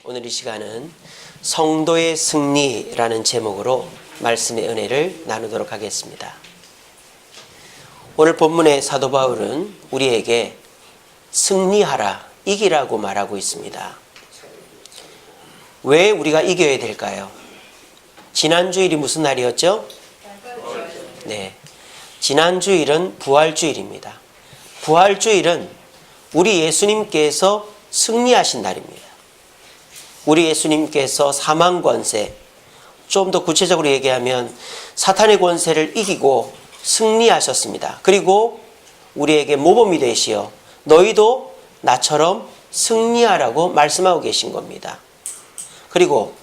오늘 이 시간은 성도의 승리라는 제목으로 말씀의 은혜를 나누도록 하겠습니다. 오늘 본문의 사도 바울은 우리에게 승리하라, 이기라고 말하고 있습니다. 왜 우리가 이겨야 될까요? 지난 주일이 무슨 날이었죠? 네, 지난 주일은 부활주일입니다. 부활주일은 우리 예수님께서 승리하신 날입니다. 우리 예수님께서 사망 권세, 좀 더 구체적으로 얘기하면 사탄의 권세를 이기고 승리하셨습니다. 그리고 우리에게 모범이 되시어 너희도 나처럼 승리하라고 말씀하고 계신 겁니다. 그리고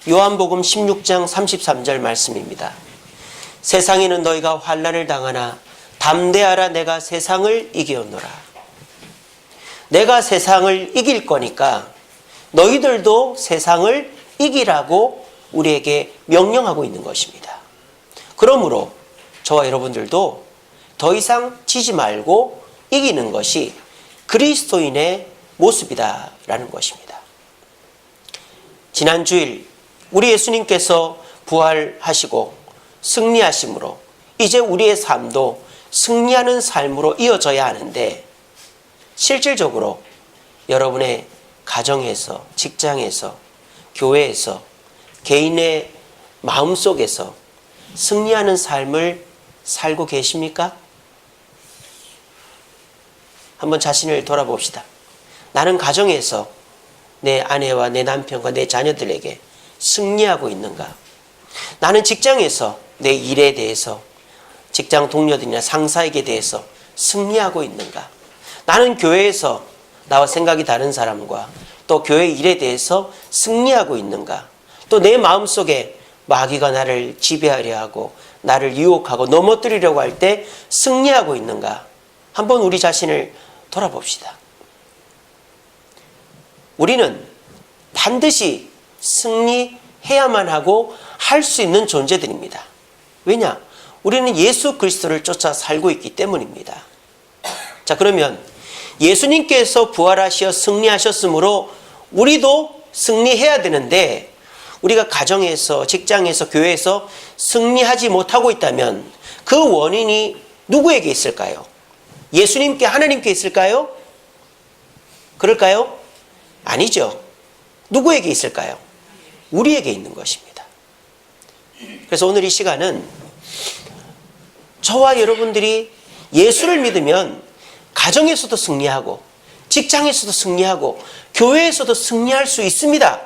요한복음 16장 33절 말씀입니다. 세상에는 너희가 환난을 당하나 담대하라, 내가 세상을 이기었노라. 내가 세상을 이길 거니까 너희들도 세상을 이기라고 우리에게 명령하고 있는 것입니다. 그러므로 저와 여러분들도 더 이상 지지 말고 이기는 것이 그리스도인의 모습이다라는 것입니다. 지난 주일 우리 예수님께서 부활하시고 승리하심으로 이제 우리의 삶도 승리하는 삶으로 이어져야 하는데, 실질적으로 여러분의 가정에서, 직장에서, 교회에서, 개인의 마음속에서 승리하는 삶을 살고 계십니까? 한번 자신을 돌아봅시다. 나는 가정에서 내 아내와 내 남편과 내 자녀들에게 승리하고 있는가? 나는 직장에서 내 일에 대해서, 직장 동료들이나 상사에게 대해서 승리하고 있는가? 나는 교회에서 나와 생각이 다른 사람과 또 교회 일에 대해서 승리하고 있는가? 또 내 마음속에 마귀가 나를 지배하려 하고 나를 유혹하고 넘어뜨리려고 할 때 승리하고 있는가? 한번 우리 자신을 돌아봅시다. 우리는 반드시 승리해야만 하고 할 수 있는 존재들입니다. 왜냐? 우리는 예수 그리스도를 쫓아 살고 있기 때문입니다. 자, 그러면 예수님께서 부활하시어 승리하셨으므로 우리도 승리해야 되는데, 우리가 가정에서, 직장에서, 교회에서 승리하지 못하고 있다면 그 원인이 누구에게 있을까요? 예수님께, 하나님께 있을까요? 그럴까요? 아니죠. 누구에게 있을까요? 우리에게 있는 것입니다. 그래서 오늘 이 시간은 저와 여러분들이 예수를 믿으면 가정에서도 승리하고 직장에서도 승리하고 교회에서도 승리할 수 있습니다.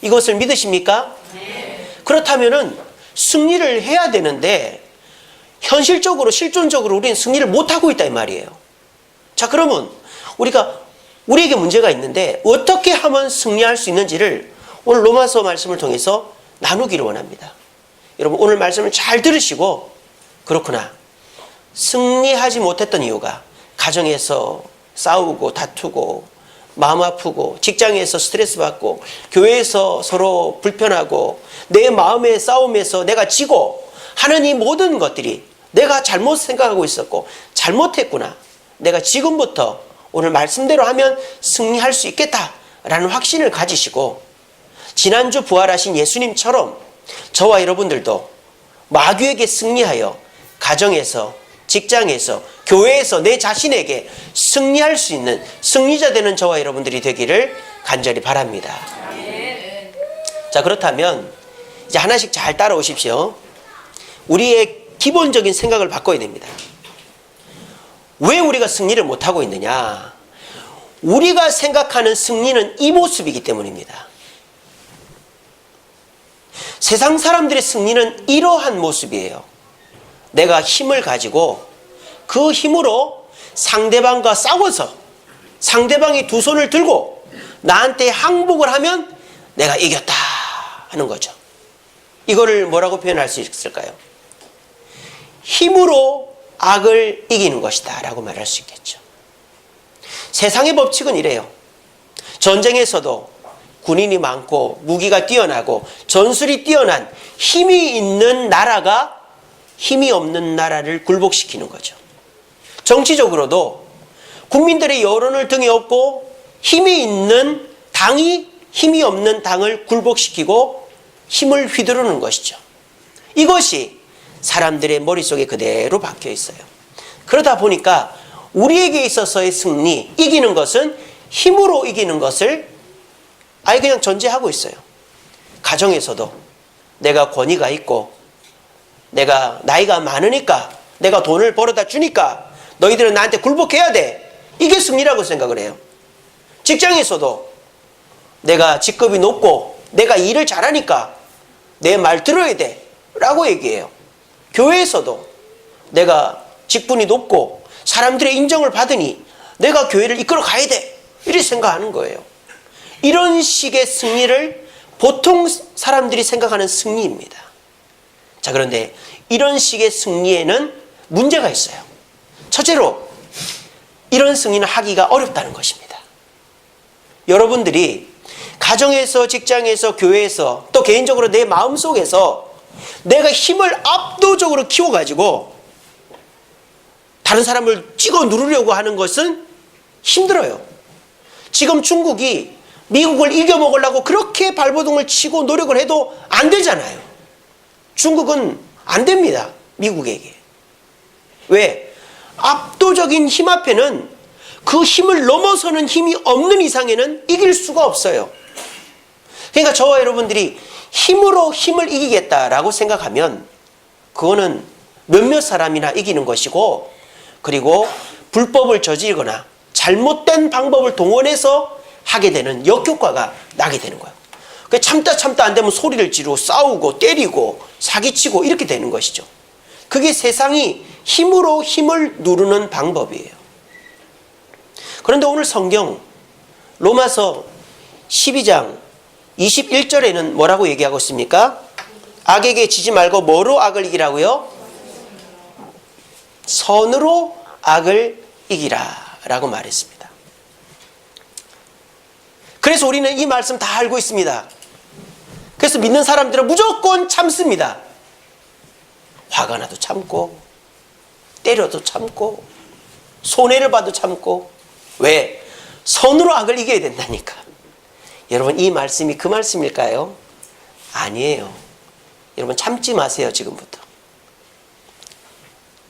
이것을 믿으십니까? 네. 그렇다면은 승리를 해야 되는데 현실적으로, 실존적으로 우리는 승리를 못하고 있다 이 말이에요. 자, 그러면 우리에게 문제가 있는데 어떻게 하면 승리할 수 있는지를 오늘 로마서 말씀을 통해서 나누기를 원합니다. 여러분, 오늘 말씀을 잘 들으시고, 그렇구나, 승리하지 못했던 이유가 가정에서 싸우고 다투고 마음 아프고, 직장에서 스트레스 받고, 교회에서 서로 불편하고, 내 마음의 싸움에서 내가 지고 하는 이 모든 것들이 내가 잘못 생각하고 있었고 잘못했구나, 내가 지금부터 오늘 말씀대로 하면 승리할 수 있겠다라는 확신을 가지시고, 지난주 부활하신 예수님처럼 저와 여러분들도 마귀에게 승리하여 가정에서, 직장에서, 교회에서 내 자신에게 승리할 수 있는 승리자 되는 저와 여러분들이 되기를 간절히 바랍니다. 자, 그렇다면 이제 하나씩 잘 따라오십시오. 우리의 기본적인 생각을 바꿔야 됩니다. 왜 우리가 승리를 못하고 있느냐? 우리가 생각하는 승리는 이 모습이기 때문입니다. 세상 사람들의 승리는 이러한 모습이에요. 내가 힘을 가지고 그 힘으로 상대방과 싸워서 상대방이 두 손을 들고 나한테 항복을 하면 내가 이겼다 하는 거죠. 이거를 뭐라고 표현할 수 있을까요? 힘으로 악을 이기는 것이다 라고 말할 수 있겠죠. 세상의 법칙은 이래요. 전쟁에서도 군인이 많고 무기가 뛰어나고 전술이 뛰어난 힘이 있는 나라가 힘이 없는 나라를 굴복시키는 거죠. 정치적으로도 국민들의 여론을 등에 업고 힘이 있는 당이 힘이 없는 당을 굴복시키고 힘을 휘두르는 것이죠. 이것이 사람들의 머릿속에 그대로 박혀 있어요. 그러다 보니까 우리에게 있어서의 승리, 이기는 것은 힘으로 이기는 것을 아예 그냥 전제하고 있어요. 가정에서도 내가 권위가 있고 내가 나이가 많으니까 내가 돈을 벌어다 주니까 너희들은 나한테 굴복해야 돼. 이게 승리라고 생각을 해요. 직장에서도 내가 직급이 높고 내가 일을 잘하니까 내 말 들어야 돼 라고 얘기해요. 교회에서도 내가 직분이 높고 사람들의 인정을 받으니 내가 교회를 이끌어 가야 돼 이렇게 생각하는 거예요. 이런 식의 승리를 보통 사람들이 생각하는 승리입니다. 자, 그런데 이런 식의 승리에는 문제가 있어요. 첫째로 이런 승리는 하기가 어렵다는 것입니다. 여러분들이 가정에서, 직장에서, 교회에서, 또 개인적으로 내 마음속에서 내가 힘을 압도적으로 키워가지고 다른 사람을 찍어 누르려고 하는 것은 힘들어요. 지금 중국이 미국을 이겨먹으려고 그렇게 발버둥을 치고 노력을 해도 안 되잖아요. 중국은 안 됩니다. 미국에게. 왜? 압도적인 힘 앞에는 그 힘을 넘어서는 힘이 없는 이상에는 이길 수가 없어요. 그러니까 저와 여러분들이 힘으로 힘을 이기겠다라고 생각하면 그거는 몇몇 사람이나 이기는 것이고, 그리고 불법을 저지르거나 잘못된 방법을 동원해서 하게 되는 역효과가 나게 되는 거예요. 참다 안 되면 소리를 지르고 싸우고 때리고 사기치고 이렇게 되는 것이죠. 그게 세상이 힘으로 힘을 누르는 방법이에요. 그런데 오늘 성경 로마서 12장 21절에는 뭐라고 얘기하고 있습니까? 악에게 지지 말고 뭐로 악을 이기라고요? 선으로 악을 이기라 라고 말했습니다. 그래서 우리는 이 말씀 다 알고 있습니다. 그래서 믿는 사람들은 무조건 참습니다. 화가 나도 참고, 때려도 참고, 손해를 봐도 참고. 왜? 선으로 악을 이겨야 된다니까. 여러분, 이 말씀이 그 말씀일까요? 아니에요. 여러분, 참지 마세요. 지금부터.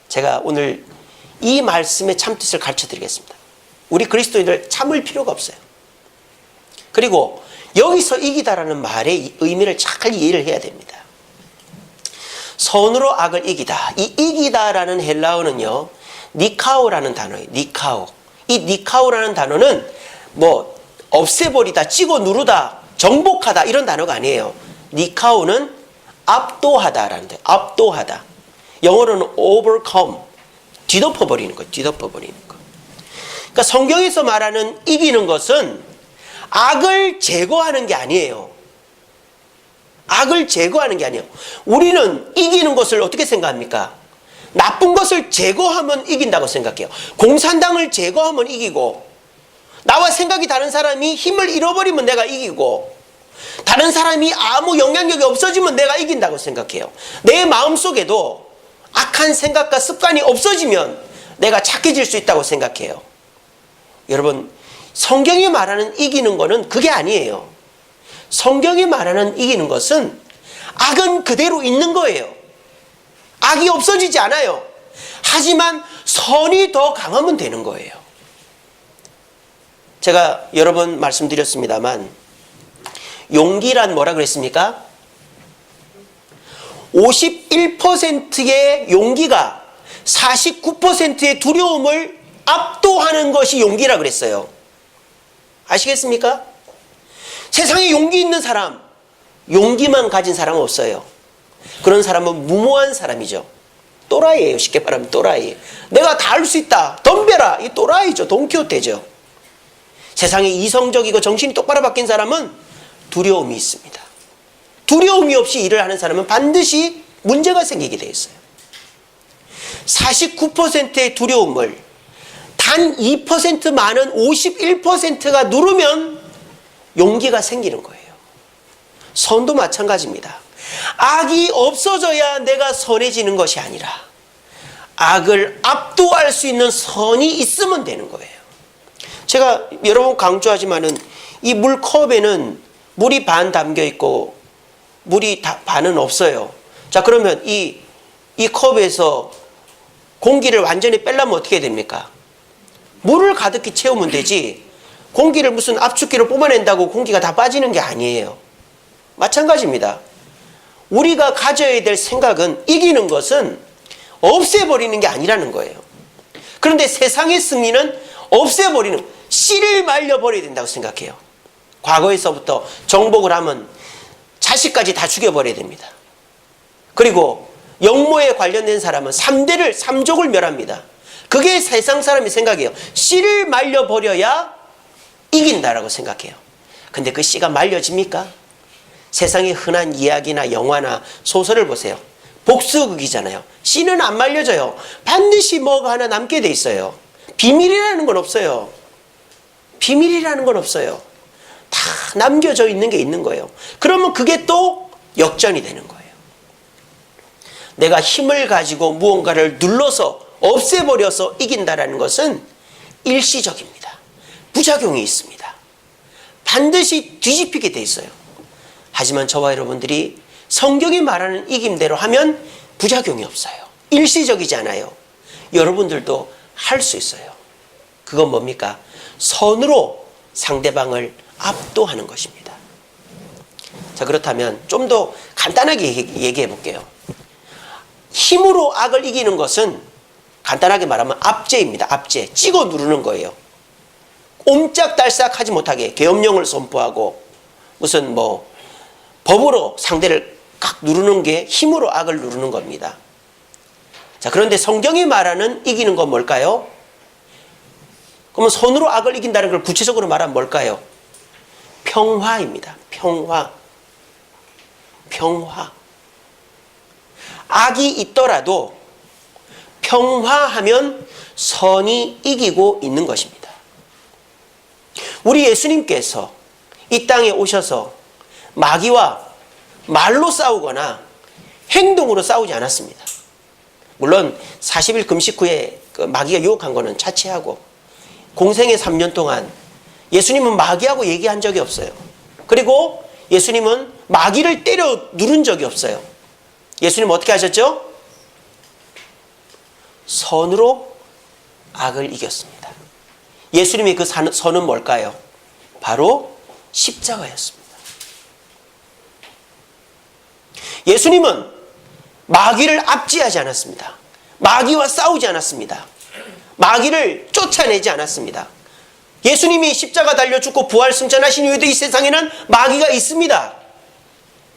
제가 오늘 이 말씀의 참뜻을 가르쳐 드리겠습니다. 우리 그리스도인들 참을 필요가 없어요. 그리고 여기서 이기다라는 말의 의미를 잘 이해를 해야 됩니다. 선으로 악을 이기다. 이 이기다라는 헬라어는요, 니카오라는 단어예요. 니카오. 이 니카오라는 단어는 뭐 없애버리다, 찍어 누르다, 정복하다 이런 단어가 아니에요. 니카오는 압도하다라는 단어. 압도하다. 영어로는 overcome. 뒤덮어버리는 거. 뒤덮어버리는 거. 그러니까 성경에서 말하는 이기는 것은 악을 제거하는 게 아니에요. 악을 제거하는 게 아니에요. 우리는 이기는 것을 어떻게 생각합니까? 나쁜 것을 제거하면 이긴다고 생각해요. 공산당을 제거하면 이기고, 나와 생각이 다른 사람이 힘을 잃어버리면 내가 이기고, 다른 사람이 아무 영향력이 없어지면 내가 이긴다고 생각해요. 내 마음속에도 악한 생각과 습관이 없어지면 내가 착해질 수 있다고 생각해요. 여러분, 성경이 말하는 이기는 거는 그게 아니에요. 성경이 말하는 이기는 것은 악은 그대로 있는 거예요. 악이 없어지지 않아요. 하지만 선이 더 강하면 되는 거예요. 제가 여러 번 말씀드렸습니다만, 용기란 뭐라 그랬습니까? 51%의 용기가 49%의 두려움을 압도하는 것이 용기라 그랬어요. 아시겠습니까? 세상에 용기 있는 사람, 용기만 가진 사람은 없어요. 그런 사람은 무모한 사람이죠. 또라이예요. 쉽게 말하면 또라이. 내가 다 할 수 있다, 덤벼라, 이 또라이죠. 돈키호테죠. 세상에 이성적이고 정신이 똑바로 바뀐 사람은 두려움이 있습니다. 두려움이 없이 일을 하는 사람은 반드시 문제가 생기게 되어 있어요. 49%의 두려움을 단 2% 많은 51%가 누르면 용기가 생기는 거예요. 선도 마찬가지입니다. 악이 없어져야 내가 선해지는 것이 아니라 악을 압도할 수 있는 선이 있으면 되는 거예요. 제가 여러 번 강조하지만은 이 물컵에는 물이 반 담겨 있고 물이 반은 없어요. 자, 그러면 이 컵에서 공기를 완전히 빼려면 어떻게 됩니까? 물을 가득히 채우면 되지, 공기를 무슨 압축기로 뽑아낸다고 공기가 다 빠지는 게 아니에요. 마찬가지입니다. 우리가 가져야 될 생각은 이기는 것은 없애버리는 게 아니라는 거예요. 그런데 세상의 승리는 없애버리는, 씨를 말려버려야 된다고 생각해요. 과거에서부터 정복을 하면 자식까지 다 죽여버려야 됩니다. 그리고 영모에 관련된 사람은 3족을 멸합니다. 그게 세상 사람의 생각이에요. 씨를 말려버려야 이긴다라고 생각해요. 근데 그 씨가 말려집니까? 세상의 흔한 이야기나 영화나 소설을 보세요. 복수극이잖아요. 씨는 안 말려져요. 반드시 뭐가 하나 남게 돼 있어요. 비밀이라는 건 없어요. 비밀이라는 건 없어요. 다 남겨져 있는 게 있는 거예요. 그러면 그게 또 역전이 되는 거예요. 내가 힘을 가지고 무언가를 눌러서 없애버려서 이긴다라는 것은 일시적입니다. 부작용이 있습니다. 반드시 뒤집히게 돼 있어요. 하지만 저와 여러분들이 성경이 말하는 이김대로 하면 부작용이 없어요. 일시적이지 않아요. 여러분들도 할 수 있어요. 그건 뭡니까? 선으로 상대방을 압도하는 것입니다. 자, 그렇다면 좀 더 간단하게 얘기해 볼게요. 힘으로 악을 이기는 것은 간단하게 말하면 압제입니다. 압제. 찍어 누르는 거예요. 옴짝달싹하지 못하게 계엄령을 선포하고 무슨 법으로 상대를 깍 누르는 게 힘으로 악을 누르는 겁니다. 자, 그런데 성경이 말하는 이기는 건 뭘까요? 그러면 손으로 악을 이긴다는 걸 구체적으로 말하면 뭘까요? 평화입니다. 평화. 평화. 악이 있더라도 평화하면 선이 이기고 있는 것입니다. 우리 예수님께서 이 땅에 오셔서 마귀와 말로 싸우거나 행동으로 싸우지 않았습니다. 물론 40일 금식 후에 그 마귀가 유혹한 거는 차치하고 공생의 3년 동안 예수님은 마귀하고 얘기한 적이 없어요. 그리고 예수님은 마귀를 때려 누른 적이 없어요. 예수님은 어떻게 하셨죠? 선으로 악을 이겼습니다. 예수님의 그 선은 뭘까요? 바로 십자가였습니다. 예수님은 마귀를 압제하지 않았습니다. 마귀와 싸우지 않았습니다. 마귀를 쫓아내지 않았습니다. 예수님이 십자가 달려 죽고 부활 승천하신 이후에도 이 세상에는 마귀가 있습니다.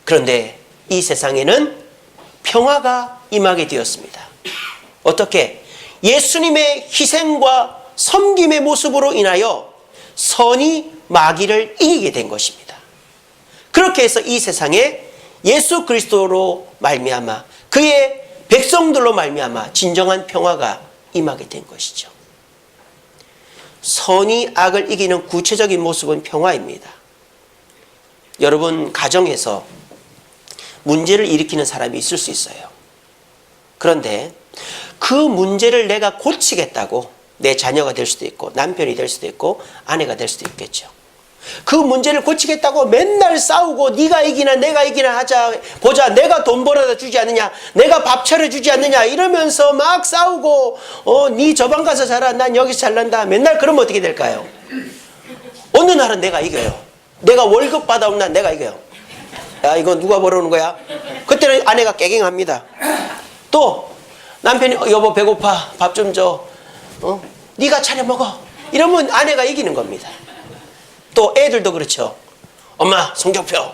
그런데 이 세상에는 평화가 임하게 되었습니다. 어떻게? 예수님의 희생과 섬김의 모습으로 인하여 선이 마귀를 이기게 된 것입니다. 그렇게 해서 이 세상에 예수 그리스도로 말미암아 그의 백성들로 말미암아 진정한 평화가 임하게 된 것이죠. 선이 악을 이기는 구체적인 모습은 평화입니다. 여러분 가정에서 문제를 일으키는 사람이 있을 수 있어요. 그런데 그 문제를 내가 고치겠다고 내 자녀가 될 수도 있고 남편이 될 수도 있고 아내가 될 수도 있겠죠. 그 문제를 고치겠다고 맨날 싸우고 네가 이기나 내가 이기나 하자 보자, 내가 돈 벌어다 주지 않느냐, 내가 밥 차려주지 않느냐 이러면서 막 싸우고 네 저방 가서 살아 난 여기서 잘난다 맨날 그러면 어떻게 될까요? 어느 날은 내가 이겨요. 내가 월급 받아온 날 내가 이겨요. 야 이거 누가 벌어오는 거야? 그때는 아내가 깨갱합니다. 또 남편이 여보 배고파 밥 좀 줘. 네가 차려 먹어. 이러면 아내가 이기는 겁니다. 또 애들도 그렇죠. 엄마 성적표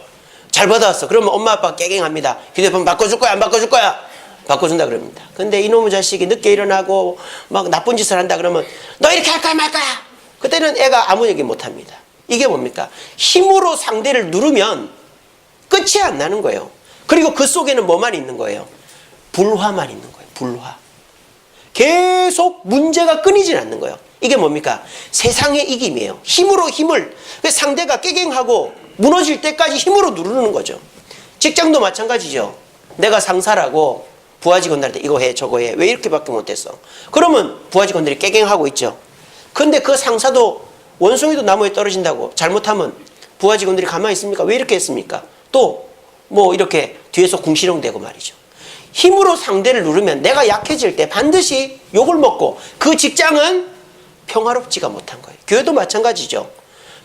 잘 받아왔어. 그러면 엄마 아빠 깨갱합니다. 휴대폰 바꿔줄 거야 안 바꿔줄 거야? 바꿔준다 그럽니다. 근데 이놈의 자식이 늦게 일어나고 막 나쁜 짓을 한다 그러면 너 이렇게 할 거야 말 거야? 그때는 애가 아무 얘기 못합니다. 이게 뭡니까? 힘으로 상대를 누르면 끝이 안 나는 거예요. 그리고 그 속에는 뭐만 있는 거예요? 불화만 있는 거예요. 불화. 계속 문제가 끊이질 않는 거예요. 이게 뭡니까? 세상의 이김이에요. 힘으로 힘을, 상대가 깨갱하고 무너질 때까지 힘으로 누르는 거죠. 직장도 마찬가지죠. 내가 상사라고 부하 직원들한테 이거 해 저거 해 왜 이렇게밖에 못했어? 그러면 부하 직원들이 깨갱하고 있죠. 근데 그 상사도 원숭이도 나무에 떨어진다고 잘못하면 부하 직원들이 가만히 있습니까? 왜 이렇게 했습니까? 또 뭐 이렇게 뒤에서 궁시렁대고 말이죠. 힘으로 상대를 누르면 내가 약해질 때 반드시 욕을 먹고 그 직장은 평화롭지가 못한 거예요. 교회도 마찬가지죠.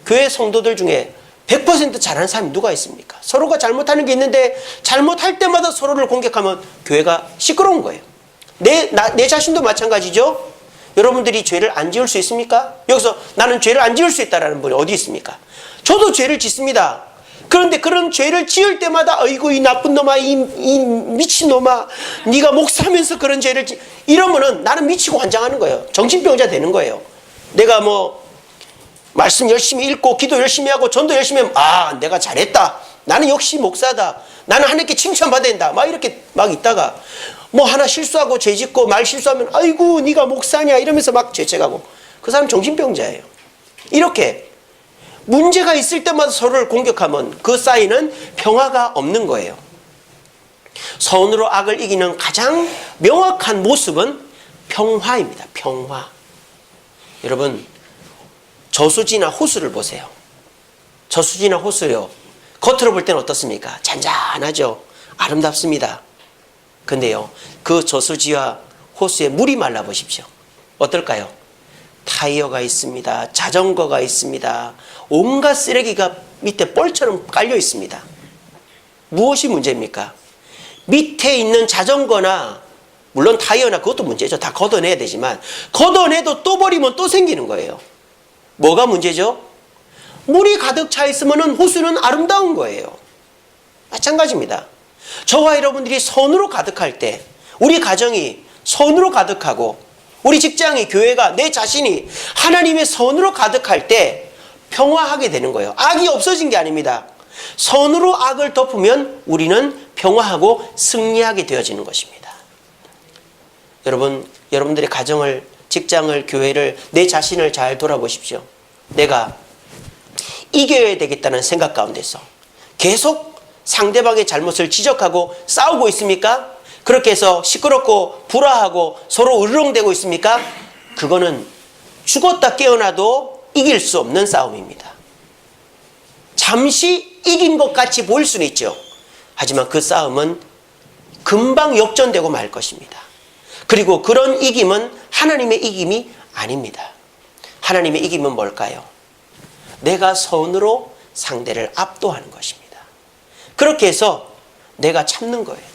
교회 성도들 중에 100% 잘하는 사람이 누가 있습니까? 서로가 잘못하는 게 있는데 잘못할 때마다 서로를 공격하면 교회가 시끄러운 거예요. 내 자신도 마찬가지죠. 여러분들이 죄를 안 지을 수 있습니까? 여기서 나는 죄를 안 지을 수 있다는 분이 어디 있습니까? 저도 죄를 짓습니다. 그런데 그런 죄를 지을 때마다 어이구 이 나쁜 놈아, 이 미친놈아, 네가 목사하면서 그런 죄를 이러면은 나는 미치고 환장하는 거예요. 정신병자 되는 거예요. 내가 뭐 말씀 열심히 읽고 기도 열심히 하고 전도 열심히 하면 아 내가 잘했다. 나는 역시 목사다. 나는 하나님께 칭찬받아야 된다. 막 이렇게 막 있다가 뭐 하나 실수하고 죄 짓고 말 실수하면 아이고 네가 목사냐 이러면서 막 죄책하고 그 사람 정신병자예요. 이렇게 문제가 있을 때마다 서로를 공격하면 그 사이는 평화가 없는 거예요. 선으로 악을 이기는 가장 명확한 모습은 평화입니다. 평화. 여러분 저수지나 호수를 보세요. 저수지나 호수요. 겉으로 볼 때는 어떻습니까? 잔잔하죠. 아름답습니다. 근데요, 그 저수지와 호수에 물이 말라 보십시오. 어떨까요? 타이어가 있습니다. 자전거가 있습니다. 온갖 쓰레기가 밑에 뻘처럼 깔려 있습니다. 무엇이 문제입니까? 밑에 있는 자전거나 물론 타이어나 그것도 문제죠. 다 걷어내야 되지만 걷어내도 또 버리면 또 생기는 거예요. 뭐가 문제죠? 물이 가득 차 있으면 호수는 아름다운 거예요. 마찬가지입니다. 저와 여러분들이 선으로 가득할 때 우리 가정이 선으로 가득하고 우리 직장이 교회가 내 자신이 하나님의 선으로 가득할 때 평화하게 되는 거예요. 악이 없어진 게 아닙니다. 선으로 악을 덮으면 우리는 평화하고 승리하게 되어지는 것입니다. 여러분들의 가정을, 직장을, 교회를, 내 자신을 잘 돌아보십시오. 내가 이겨야 되겠다는 생각 가운데서 계속 상대방의 잘못을 지적하고 싸우고 있습니까? 그렇게 해서 시끄럽고 불화하고 서로 으르렁대고 있습니까? 그거는 죽었다 깨어나도 이길 수 없는 싸움입니다. 잠시 이긴 것 같이 보일 수는 있죠. 하지만 그 싸움은 금방 역전되고 말 것입니다. 그리고 그런 이김은 하나님의 이김이 아닙니다. 하나님의 이김은 뭘까요? 내가 선으로 상대를 압도하는 것입니다. 그렇게 해서 내가 참는 거예요.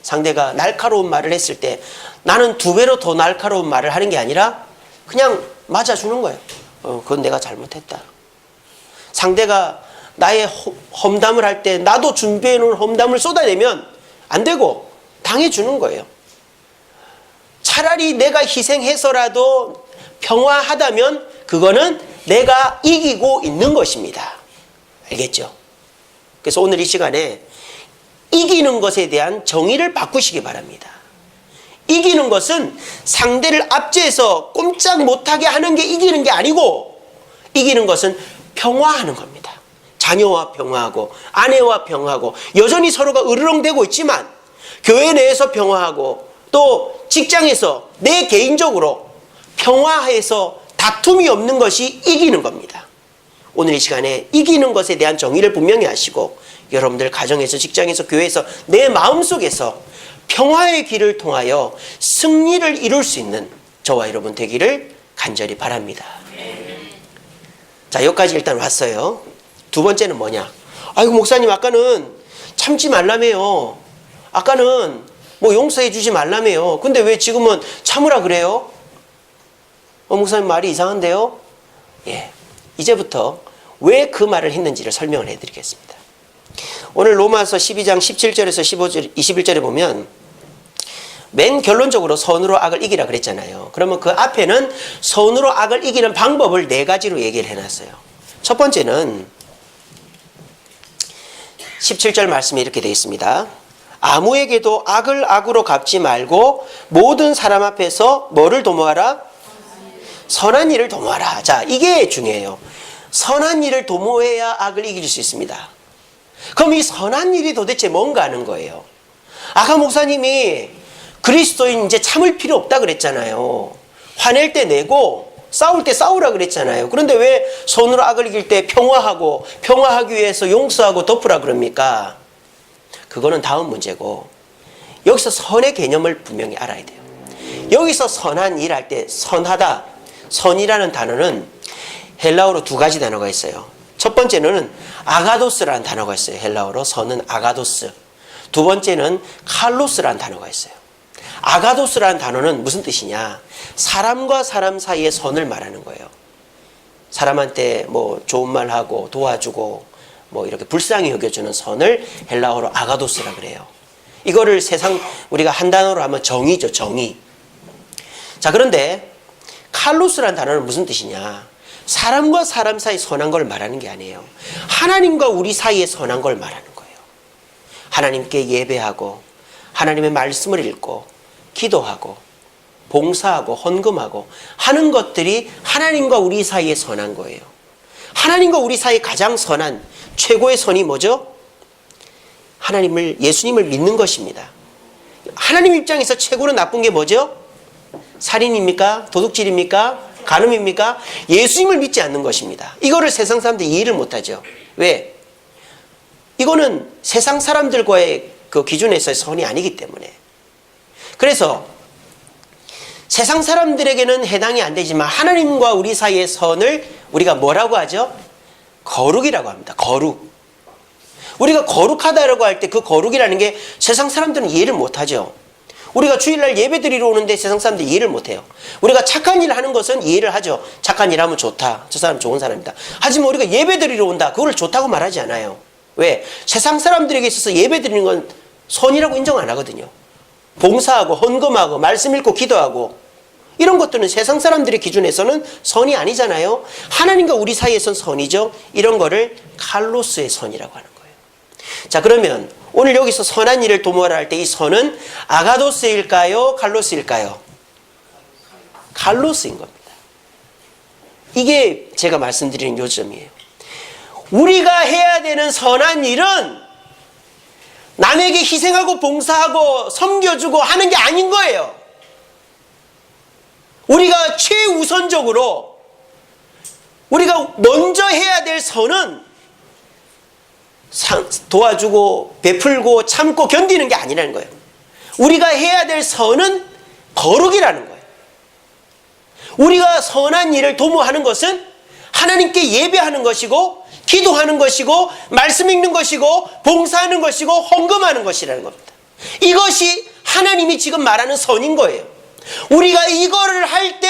상대가 날카로운 말을 했을 때 나는 2배로 더 날카로운 말을 하는 게 아니라 그냥 맞아주는 거예요. 그건 내가 잘못했다. 상대가 나의 험담을 할 때 나도 준비해놓은 험담을 쏟아내면 안 되고 당해주는 거예요. 차라리 내가 희생해서라도 평화하다면 그거는 내가 이기고 있는 것입니다. 알겠죠? 그래서 오늘 이 시간에 이기는 것에 대한 정의를 바꾸시기 바랍니다. 이기는 것은 상대를 압제해서 꼼짝 못하게 하는 게 이기는 게 아니고 이기는 것은 평화하는 겁니다. 자녀와 평화하고 아내와 평화하고 여전히 서로가 으르렁대고 있지만 교회 내에서 평화하고 또 직장에서 내 개인적으로 평화해서 다툼이 없는 것이 이기는 겁니다. 오늘 이 시간에 이기는 것에 대한 정의를 분명히 하시고 여러분들 가정에서 직장에서 교회에서 내 마음속에서 평화의 길을 통하여 승리를 이룰 수 있는 저와 여러분 되기를 간절히 바랍니다. 자, 여기까지 일단 왔어요. 두 번째는 뭐냐? 아이고 목사님 아까는 참지 말라며요. 아까는 뭐 용서해 주지 말라며요. 근데 왜 지금은 참으라 그래요? 목사님 말이 이상한데요? 예, 이제부터 왜 그 말을 했는지를 설명을 해드리겠습니다. 오늘 로마서 12장 17절에서 15절, 21절에 보면 맨 결론적으로 선으로 악을 이기라 그랬잖아요. 그러면 그 앞에는 선으로 악을 이기는 방법을 4가지로 얘기를 해놨어요. 첫 번째는 17절 말씀에 이렇게 되어 있습니다. 아무에게도 악을 악으로 갚지 말고 모든 사람 앞에서 뭐를 도모하라? 선한 일을 도모하라. 자, 이게 중요해요. 선한 일을 도모해야 악을 이길 수 있습니다. 그럼 이 선한 일이 도대체 뭔가 하는 거예요. 아까 목사님이 그리스도인 이제 참을 필요 없다 그랬잖아요. 화낼 때 내고 싸울 때 싸우라 그랬잖아요. 그런데 왜 손으로 악을 이길 때 평화하고 평화하기 위해서 용서하고 덮으라 그럽니까? 그거는 다음 문제고, 여기서 선의 개념을 분명히 알아야 돼요. 여기서 선한 일 할 때 선하다, 선이라는 단어는 헬라어로 두 가지 단어가 있어요. 첫 번째는 아가도스라는 단어가 있어요. 헬라어로 선은 아가도스. 두 번째는 칼로스라는 단어가 있어요. 아가도스라는 단어는 무슨 뜻이냐? 사람과 사람 사이의 선을 말하는 거예요. 사람한테 뭐 좋은 말 하고 도와주고 뭐 이렇게 불쌍히 여겨주는 선을 헬라어로 아가도스라 그래요. 이거를 세상 우리가 한 단어로 하면 정의죠, 정의. 자, 그런데 칼로스라는 단어는 무슨 뜻이냐? 사람과 사람 사이 선한 걸 말하는 게 아니에요. 하나님과 우리 사이의 선한 걸 말하는 거예요. 하나님께 예배하고 하나님의 말씀을 읽고 기도하고 봉사하고 헌금하고 하는 것들이 하나님과 우리 사이의 선한 거예요. 하나님과 우리 사이의 가장 선한 최고의 선이 뭐죠? 하나님을, 예수님을 믿는 것입니다. 하나님 입장에서 최고로 나쁜 게 뭐죠? 살인입니까? 도둑질입니까? 간음입니까? 예수님을 믿지 않는 것입니다. 이거를 세상 사람들이 이해를 못하죠. 왜? 이거는 세상 사람들과의 그 기준에서의 선이 아니기 때문에. 그래서 세상 사람들에게는 해당이 안 되지만 하나님과 우리 사이의 선을 우리가 뭐라고 하죠? 거룩이라고 합니다. 거룩. 우리가 거룩하다라고 할 때 그 거룩이라는 게 세상 사람들은 이해를 못하죠. 우리가 주일날 예배 드리러 오는데 세상 사람들이 이해를 못해요. 우리가 착한 일을 하는 것은 이해를 하죠. 착한 일 하면 좋다. 저 사람 좋은 사람이다. 하지만 우리가 예배 드리러 온다. 그걸 좋다고 말하지 않아요. 왜? 세상 사람들에게 있어서 예배 드리는 건 선이라고 인정 안 하거든요. 봉사하고 헌금하고 말씀 읽고 기도하고 이런 것들은 세상 사람들의 기준에서는 선이 아니잖아요. 하나님과 우리 사이에선 선이죠. 이런 거를 칼로스의 선이라고 하는 거예요. 자, 그러면 오늘 여기서 선한 일을 도모하라 할 때 이 선은 아가도스일까요? 칼로스일까요? 칼로스인 겁니다. 이게 제가 말씀드리는 요점이에요. 우리가 해야 되는 선한 일은 남에게 희생하고 봉사하고 섬겨주고 하는 게 아닌 거예요. 우리가 최우선적으로 우리가 먼저 해야 될 선은 도와주고 베풀고 참고 견디는 게 아니라는 거예요. 우리가 해야 될 선은 거룩이라는 거예요. 우리가 선한 일을 도모하는 것은 하나님께 예배하는 것이고 기도하는 것이고 말씀 읽는 것이고 봉사하는 것이고 헌금하는 것이라는 겁니다. 이것이 하나님이 지금 말하는 선인 거예요. 우리가 이거를 할 때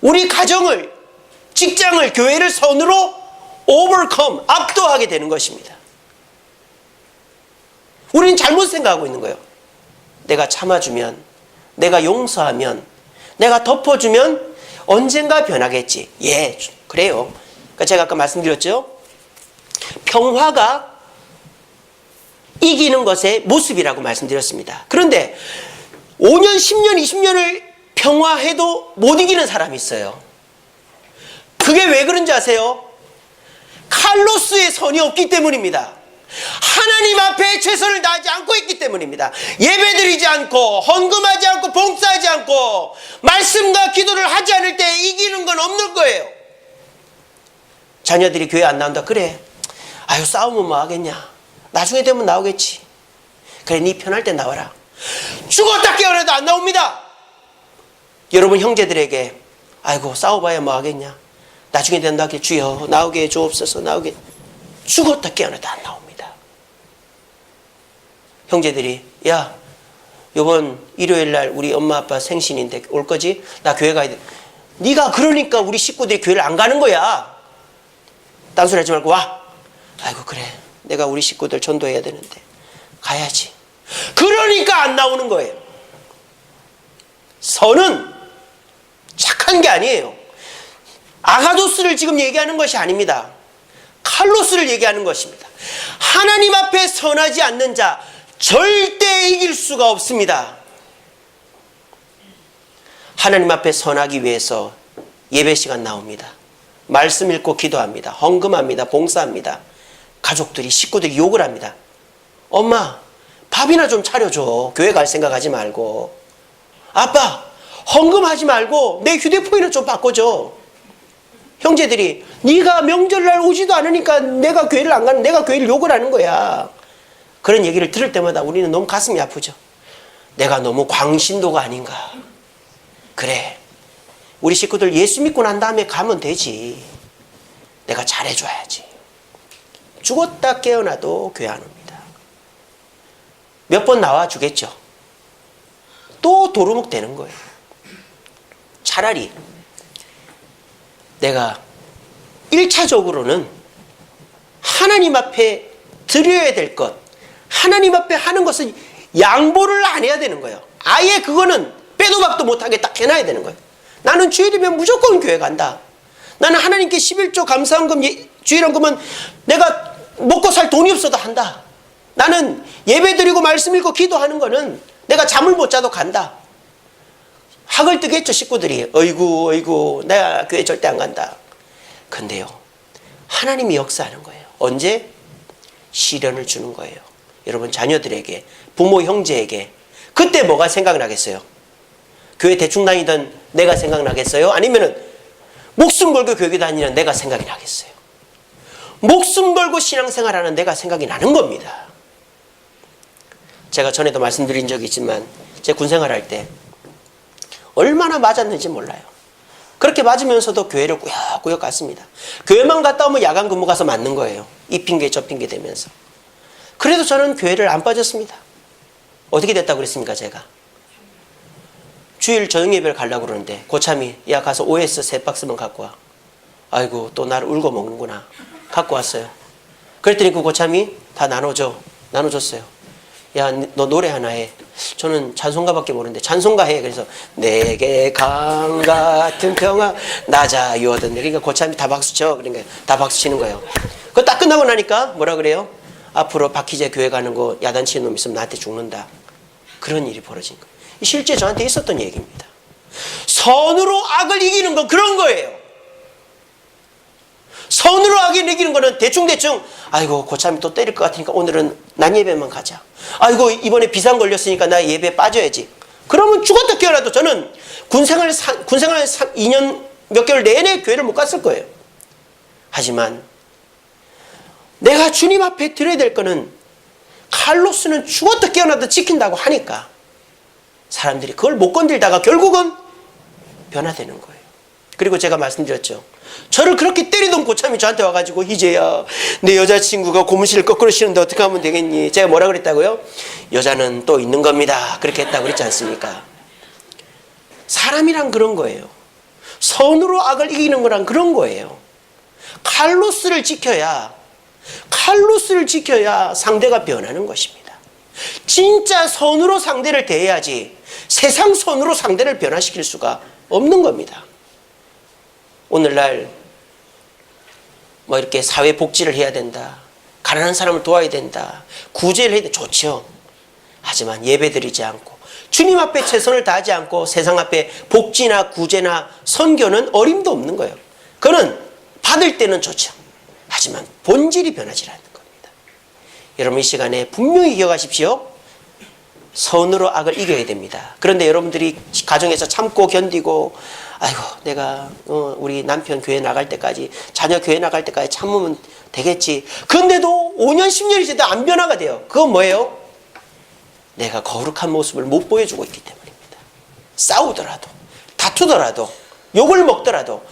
우리 가정을, 직장을, 교회를 선으로 overcome, 압도하게 되는 것입니다. 우리는 잘못 생각하고 있는 거예요. 내가 참아주면, 내가 용서하면, 내가 덮어주면 언젠가 변하겠지. 예, 그래요. 그러니까 제가 아까 말씀드렸죠. 평화가 이기는 것의 모습이라고 말씀드렸습니다. 그런데 5년, 10년, 20년을 평화해도 못 이기는 사람이 있어요. 그게 왜 그런지 아세요? 칼로스의 선이 없기 때문입니다. 하나님 앞에 최선을 다하지 않고 있기 때문입니다. 예배드리지 않고 헌금하지 않고 봉사하지 않고 말씀과 기도를 하지 않을 때 이기는 건 없는 거예요. 자녀들이 교회 안 나온다. 그래, 아유 싸우면 뭐 하겠냐, 나중에 되면 나오겠지. 그래, 네 편할 때 나와라. 죽었다 깨어나도 안 나옵니다. 여러분 형제들에게 아이고 싸워봐야 뭐 하겠냐, 나중에 된다게 주여 나오게 주옵소서, 나오게. 죽었다 깨어나도 안 나옵니다. 형제들이 야 이번 일요일날 우리 엄마 아빠 생신인데 올 거지? 나 교회 가야 돼. 네가 그러니까 우리 식구들이 교회를 안 가는 거야. 딴소리 하지 말고 와. 아이고 그래, 내가 우리 식구들 전도해야 되는데 가야지. 그러니까 안 나오는 거예요. 선은 착한 게 아니에요. 아가도스를 지금 얘기하는 것이 아닙니다. 칼로스를 얘기하는 것입니다. 하나님 앞에 선하지 않는 자 절대 이길 수가 없습니다. 하나님 앞에 선하기 위해서 예배 시간 나옵니다. 말씀 읽고 기도합니다. 헌금합니다. 봉사합니다. 가족들이, 식구들이 욕을 합니다. 엄마 밥이나 좀 차려줘. 교회 갈 생각하지 말고. 아빠 헌금하지 말고 내 휴대폰이나 좀 바꿔줘. 형제들이 네가 명절날 오지도 않으니까 내가 교회를 안 가는, 내가 교회를 욕을 하는 거야. 그런 얘기를 들을 때마다 우리는 너무 가슴이 아프죠. 내가 너무 광신도가 아닌가. 그래, 우리 식구들 예수 믿고 난 다음에 가면 되지. 내가 잘해줘야지. 죽었다 깨어나도 교회 안 옵니다. 몇 번 나와주겠죠. 또 도루묵 되는 거예요. 차라리 내가 1차적으로는 하나님 앞에 드려야 될 것, 하나님 앞에 하는 것은 양보를 안 해야 되는 거예요. 아예 그거는 빼도 박도 못하게 딱 해놔야 되는 거예요. 나는 주일이면 무조건 교회 간다. 나는 하나님께 11조 감사헌금, 주일헌금은 내가 먹고 살 돈이 없어도 한다. 나는 예배 드리고 말씀 읽고 기도하는 거는 내가 잠을 못 자도 간다. 학을 뜨겠죠, 식구들이. 어이구 내가 교회 절대 안 간다. 근데요, 하나님이 역사하는 거예요. 언제? 시련을 주는 거예요. 여러분, 자녀들에게, 부모 형제에게. 그때 뭐가 생각나겠어요? 교회 대충 다니던 내가 생각나겠어요? 아니면은 목숨 걸고 교회 다니는 내가 생각이 나겠어요? 목숨 걸고 신앙생활하는 내가 생각이 나는 겁니다. 제가 전에도 말씀드린 적이 있지만 제 군생활할 때 얼마나 맞았는지 몰라요. 그렇게 맞으면서도 교회를 꾸역꾸역 갔습니다. 교회만 갔다 오면 야간 근무 가서 맞는 거예요. 이 핑계 저 핑계 대면서. 그래도 저는 교회를 안 빠졌습니다. 어떻게 됐다고 그랬습니까, 제가? 주일 저녁 예배를 가려고 그러는데 고참이 야 가서 OS 3박스만 갖고 와. 아이고 또 나를 울고 먹는구나. 갖고 왔어요. 그랬더니 그 고참이 다 나눠줬어요. 야 너 노래 하나 해. 저는 찬송가밖에 모르는데 찬송가 해. 그래서 내게 강 같은 평화 나자유 얻었네. 그러니까 고참이 다 박수쳐. 그러니까 다 박수 치는 거예요. 그거 딱 끝나고 나니까 뭐라 그래요? 앞으로 박희재 교회 가는 거 야단치는 놈 있으면 나한테 죽는다. 그런 일이 벌어진 거예요. 실제 저한테 있었던 얘기입니다. 선으로 악을 이기는 건 그런 거예요. 선으로 악을 이기는 거는 대충대충 아이고 고참이 또 때릴 것 같으니까 오늘은 난 예배만 가자. 아이고 이번에 비상 걸렸으니까 나 예배 빠져야지. 그러면 죽었다 깨어나도 저는 군생활 2년 몇 개월 내내 교회를 못 갔을 거예요. 하지만 내가 주님 앞에 드려야 될 거는 칼로스는 죽었다 깨어나도 지킨다고 하니까 사람들이 그걸 못 건들다가 결국은 변화되는 거예요. 그리고 제가 말씀드렸죠. 저를 그렇게 때리던 고참이 저한테 와가지고 희재야 내 여자친구가 고무신을 거꾸로 신는데 어떻게 하면 되겠니? 제가 뭐라 그랬다고요? 여자는 또 있는 겁니다. 그렇게 했다고 그랬지 않습니까? 사람이란 그런 거예요. 선으로 악을 이기는 거란 그런 거예요. 칼로스를 지켜야 상대가 변하는 것입니다. 진짜 선으로 상대를 대해야지 세상 선으로 상대를 변화시킬 수가 없는 겁니다. 오늘날 뭐 이렇게 사회복지를 해야 된다. 가난한 사람을 도와야 된다. 구제를 해야 된다. 좋죠. 하지만 예배드리지 않고 주님 앞에 최선을 다하지 않고 세상 앞에 복지나 구제나 선교는 어림도 없는 거예요. 그거는 받을 때는 좋죠. 하지만 본질이 변하지 않는 겁니다. 여러분 이 시간에 분명히 기억하십시오. 선으로 악을 이겨야 됩니다. 그런데 여러분들이 가정에서 참고 견디고 아이고 내가 우리 남편 교회 나갈 때까지 자녀 교회 나갈 때까지 참으면 되겠지. 그런데도 5년 10년이 지나도 안 변화가 돼요. 그건 뭐예요? 내가 거룩한 모습을 못 보여주고 있기 때문입니다. 싸우더라도 다투더라도 욕을 먹더라도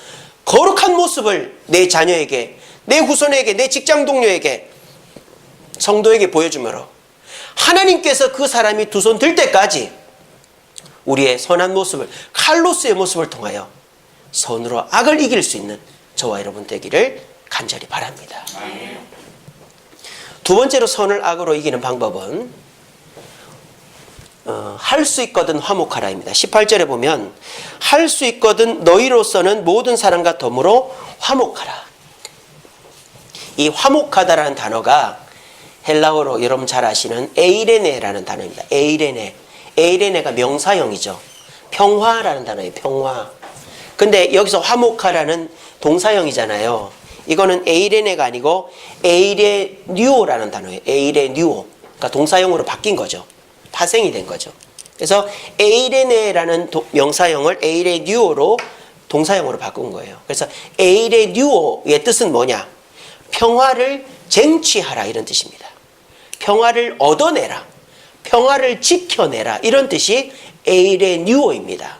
거룩한 모습을 내 자녀에게 내 후손에게 내 직장 동료에게 성도에게 보여주므로 하나님께서 그 사람이 두 손 들 때까지 우리의 선한 모습을 칼로스의 모습을 통하여 선으로 악을 이길 수 있는 저와 여러분 되기를 간절히 바랍니다. 두 번째로 선을 악으로 이기는 방법은 할 수 있거든 화목하라입니다. 18절에 보면 할 수 있거든 너희로서는 모든 사람과 더불어 화목하라. 이 화목하다라는 단어가 헬라어로 여러분 잘 아시는 에이레네라는 단어입니다. 에이레네가 명사형이죠. 평화라는 단어예요. 평화. 근데 여기서 화목하라는 동사형이잖아요. 이거는 에이레네가 아니고 에이레뉴오라는 단어예요. 에이레뉴오. 그러니까 동사형으로 바뀐 거죠. 파생이 된 거죠. 그래서 에이레네라는 명사형을 에이레뉴오로 동사형으로 바꾼 거예요. 그래서 에이레뉴오의 뜻은 뭐냐? 평화를 쟁취하라 이런 뜻입니다. 평화를 얻어내라, 평화를 지켜내라 이런 뜻이 에이레뉴오입니다.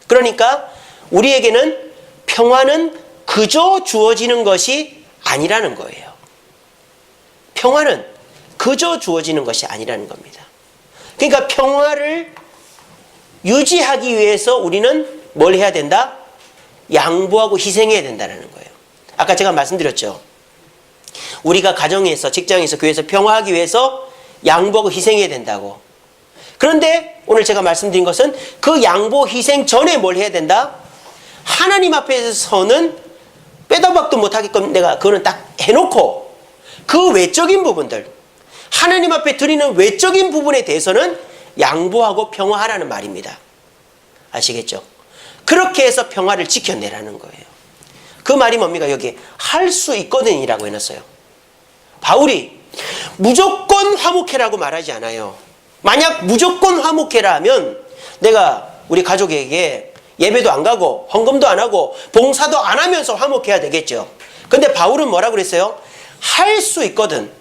그러니까 우리에게는 평화는 그저 주어지는 것이 아니라는 거예요. 평화는 그저 주어지는 것이 아니라는 겁니다. 그러니까 평화를 유지하기 위해서 우리는 뭘 해야 된다? 양보하고 희생해야 된다는 거예요. 아까 제가 말씀드렸죠. 우리가 가정에서, 직장에서, 교회에서 평화하기 위해서 양보하고 희생해야 된다고. 그런데 오늘 제가 말씀드린 것은 그 양보, 희생 전에 뭘 해야 된다? 하나님 앞에서는 빼다 박도 못하게끔 내가 그거는 딱 해놓고 그 외적인 부분들, 하나님 앞에 드리는 외적인 부분에 대해서는 양보하고 평화하라는 말입니다. 아시겠죠? 그렇게 해서 평화를 지켜내라는 거예요. 그 말이 뭡니까? 여기 할 수 있거든이라고 해놨어요. 바울이 무조건 화목해라고 말하지 않아요. 만약 무조건 화목해라 하면 내가 우리 가족에게 예배도 안 가고 헌금도 안 하고 봉사도 안 하면서 화목해야 되겠죠. 근데 바울은 뭐라고 그랬어요? 할 수 있거든.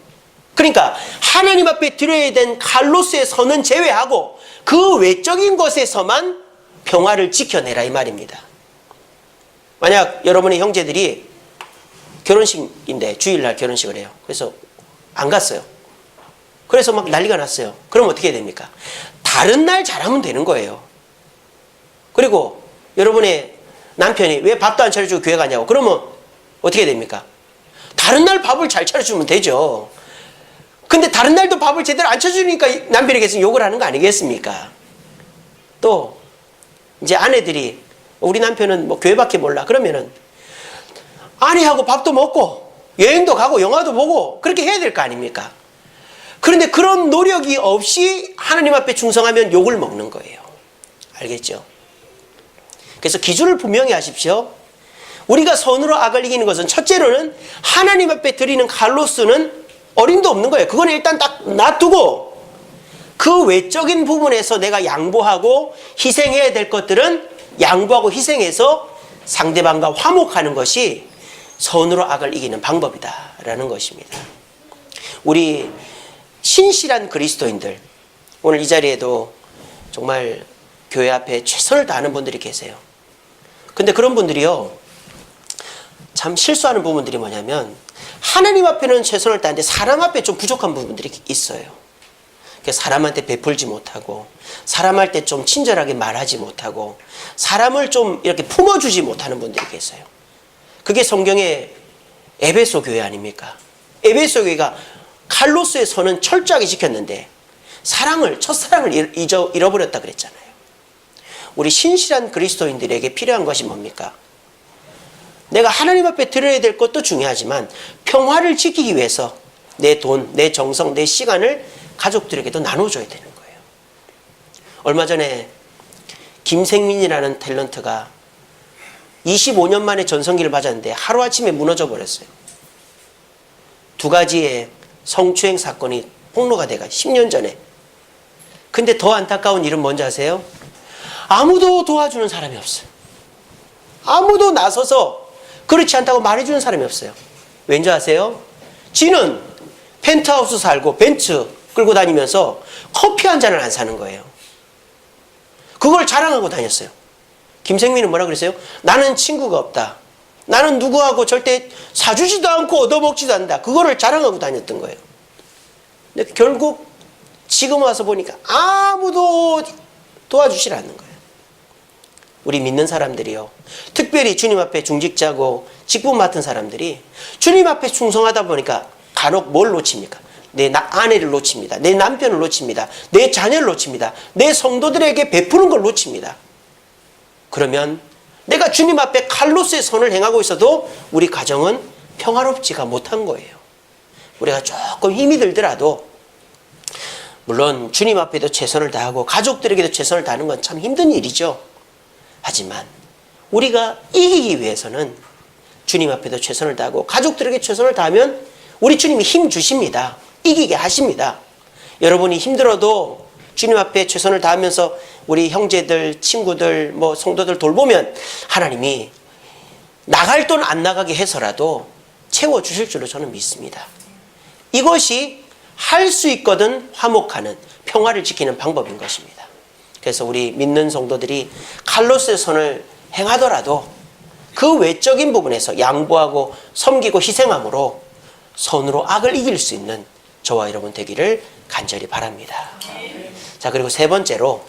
그러니까 하나님 앞에 드려야 된 칼로스의 선은 제외하고 그 외적인 것에서만 평화를 지켜내라 이 말입니다. 만약 여러분의 형제들이 결혼식인데 주일날 결혼식을 해요. 그래서 안 갔어요. 그래서 막 난리가 났어요. 그럼 어떻게 됩니까? 다른 날 잘하면 되는 거예요. 그리고 여러분의 남편이 왜 밥도 안 차려주고 교회 가냐고 그러면 어떻게 됩니까? 다른 날 밥을 잘 차려주면 되죠. 근데 다른 날도 밥을 제대로 안 차려주니까 남편이 계속 욕을 하는 거 아니겠습니까? 또 이제 아내들이 우리 남편은 뭐 교회밖에 몰라 그러면은 아내하고 밥도 먹고 여행도 가고 영화도 보고 그렇게 해야 될 거 아닙니까? 그런데 그런 노력이 없이 하나님 앞에 충성하면 욕을 먹는 거예요. 알겠죠? 그래서 기준을 분명히 하십시오. 우리가 선으로 악을 이기는 것은 첫째로는 하나님 앞에 드리는 칼로스는 어림도 없는 거예요. 그건 일단 딱 놔두고 그 외적인 부분에서 내가 양보하고 희생해야 될 것들은 양보하고 희생해서 상대방과 화목하는 것이 선으로 악을 이기는 방법이다라는 것입니다. 우리 신실한 그리스도인들, 오늘 이 자리에도 정말 교회 앞에 최선을 다하는 분들이 계세요. 근데 그런 분들이요, 참 실수하는 부분들이 뭐냐면 하나님 앞에는 최선을 다하는데 사람 앞에 좀 부족한 부분들이 있어요. 사람한테 베풀지 못하고 사람한테 좀 친절하게 말하지 못하고 사람을 좀 이렇게 품어주지 못하는 분들이 계세요. 그게 성경의 에베소 교회 아닙니까? 에베소 교회가 칼로스의 선은 철저하게 지켰는데 첫사랑을 잃어버렸다 그랬잖아요. 우리 신실한 그리스도인들에게 필요한 것이 뭡니까? 내가 하나님 앞에 드려야 될 것도 중요하지만 평화를 지키기 위해서 내 돈, 내 정성, 내 시간을 가족들에게도 나눠줘야 되는 거예요. 얼마 전에 김생민이라는 탤런트가 25년 만에 전성기를 맞았는데 하루아침에 무너져 버렸어요. 2가지의 성추행 사건이 폭로가 돼가 10년 전에. 근데 더 안타까운 일은 뭔지 아세요? 아무도 도와주는 사람이 없어요. 아무도 나서서 그렇지 않다고 말해주는 사람이 없어요. 왠지 아세요? 지는 펜트하우스 살고 벤츠 끌고 다니면서 커피 한 잔을 안 사는 거예요. 그걸 자랑하고 다녔어요. 김생민은 뭐라 그랬어요? 나는 친구가 없다. 나는 누구하고 절대 사주지도 않고 얻어먹지도 않는다. 그거를 자랑하고 다녔던 거예요. 근데 결국 지금 와서 보니까 아무도 도와주질 않는 거예요. 우리 믿는 사람들이요, 특별히 주님 앞에 중직자고 직분 맡은 사람들이 주님 앞에 충성하다 보니까 간혹 뭘 놓칩니까? 내 아내를 놓칩니다. 내 남편을 놓칩니다. 내 자녀를 놓칩니다. 내 성도들에게 베푸는 걸 놓칩니다. 그러면 내가 주님 앞에 칼로스의 선을 행하고 있어도 우리 가정은 평화롭지가 못한 거예요. 우리가 조금 힘이 들더라도, 물론 주님 앞에도 최선을 다하고 가족들에게도 최선을 다하는 건 참 힘든 일이죠. 하지만 우리가 이기기 위해서는 주님 앞에도 최선을 다하고 가족들에게 최선을 다하면 우리 주님이 힘 주십니다. 이기게 하십니다. 여러분이 힘들어도 주님 앞에 최선을 다하면서 우리 형제들, 친구들, 뭐 성도들 돌보면 하나님이 나갈 돈 안 나가게 해서라도 채워주실 줄로 저는 믿습니다. 이것이 할 수 있거든 화목하는 평화를 지키는 방법인 것입니다. 그래서 우리 믿는 성도들이 칼로스의 선을 행하더라도 그 외적인 부분에서 양보하고 섬기고 희생함으로 선으로 악을 이길 수 있는 저와 여러분 되기를 간절히 바랍니다. 자, 그리고 세 번째로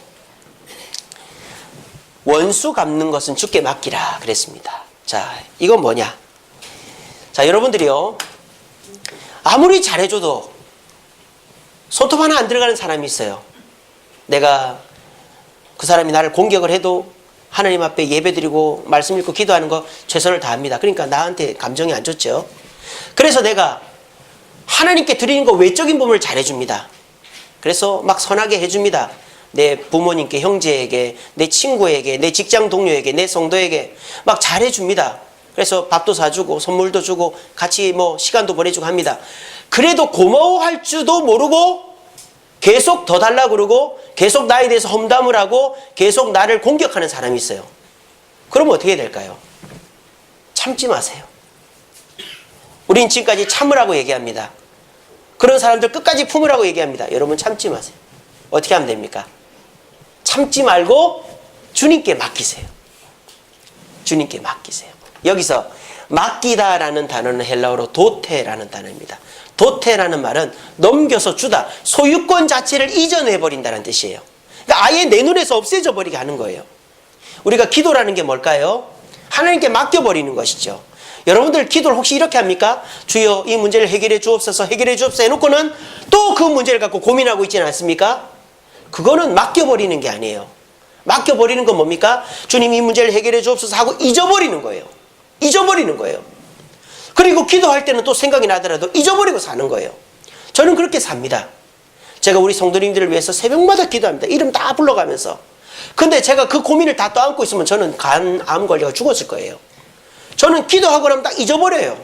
원수 갚는 것은 주께 맡기라 그랬습니다. 자, 이건 뭐냐? 자, 여러분들이요, 아무리 잘해줘도 손톱 하나 안 들어가는 사람이 있어요. 내가 그 사람이 나를 공격을 해도 하나님 앞에 예배드리고 말씀 읽고 기도하는 거 최선을 다합니다. 그러니까 나한테 감정이 안 좋죠. 그래서 내가 하나님께 드리는 거 외적인 부분을 잘해줍니다. 그래서 막 선하게 해줍니다. 내 부모님께, 형제에게, 내 친구에게, 내 직장 동료에게, 내 성도에게 막 잘해줍니다. 그래서 밥도 사주고 선물도 주고 같이 뭐 시간도 보내주고 합니다. 그래도 고마워할 줄도 모르고 계속 더 달라고 그러고 계속 나에 대해서 험담을 하고 계속 나를 공격하는 사람이 있어요. 그러면 어떻게 될까요? 참지 마세요. 우린 지금까지 참으라고 얘기합니다. 그런 사람들 끝까지 품으라고 얘기합니다. 여러분 참지 마세요. 어떻게 하면 됩니까? 참지 말고 주님께 맡기세요. 주님께 맡기세요. 여기서 맡기다라는 단어는 헬라어로 도테라는 단어입니다. 도테라는 말은 넘겨서 주다, 소유권 자체를 이전해버린다는 뜻이에요. 그러니까 아예 내 눈에서 없애져 버리게 하는 거예요. 우리가 기도라는 게 뭘까요? 하나님께 맡겨버리는 것이죠. 여러분들 기도를 혹시 이렇게 합니까? 주여 이 문제를 해결해 주옵소서, 해결해 주옵소서 해놓고는 또 그 문제를 갖고 고민하고 있지는 않습니까? 그거는 맡겨버리는 게 아니에요. 맡겨버리는 건 뭡니까? 주님 이 문제를 해결해 주옵소서 하고 잊어버리는 거예요. 잊어버리는 거예요. 그리고 기도할 때는 또 생각이 나더라도 잊어버리고 사는 거예요. 저는 그렇게 삽니다. 제가 우리 성도님들을 위해서 새벽마다 기도합니다. 이름 다 불러가면서. 근데 제가 그 고민을 다 떠안고 있으면 저는 간암 걸려가 죽었을 거예요. 저는 기도하고 나면 딱 잊어버려요.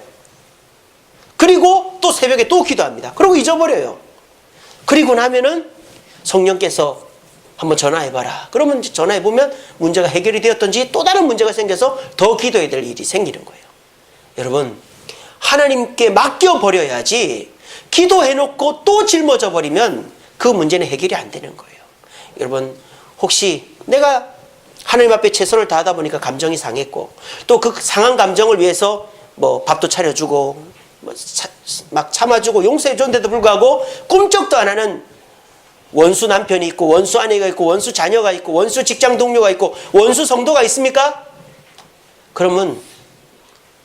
그리고 또 새벽에 또 기도합니다. 그리고 잊어버려요. 그리고 나면은 성령께서 한번 전화해봐라. 그러면 전화해보면 문제가 해결이 되었던지 또 다른 문제가 생겨서 더 기도해야 될 일이 생기는 거예요. 여러분, 하나님께 맡겨버려야지 기도해놓고 또 짊어져 버리면 그 문제는 해결이 안 되는 거예요. 여러분, 혹시 내가 하나님 앞에 최선을 다하다 보니까 감정이 상했고 또 그 상한 감정을 위해서 뭐 밥도 차려주고 막 참아주고 용서해줬는데도 불구하고 꿈쩍도 안 하는 원수 남편이 있고 원수 아내가 있고 원수 자녀가 있고 원수 직장 동료가 있고 원수 성도가 있습니까? 그러면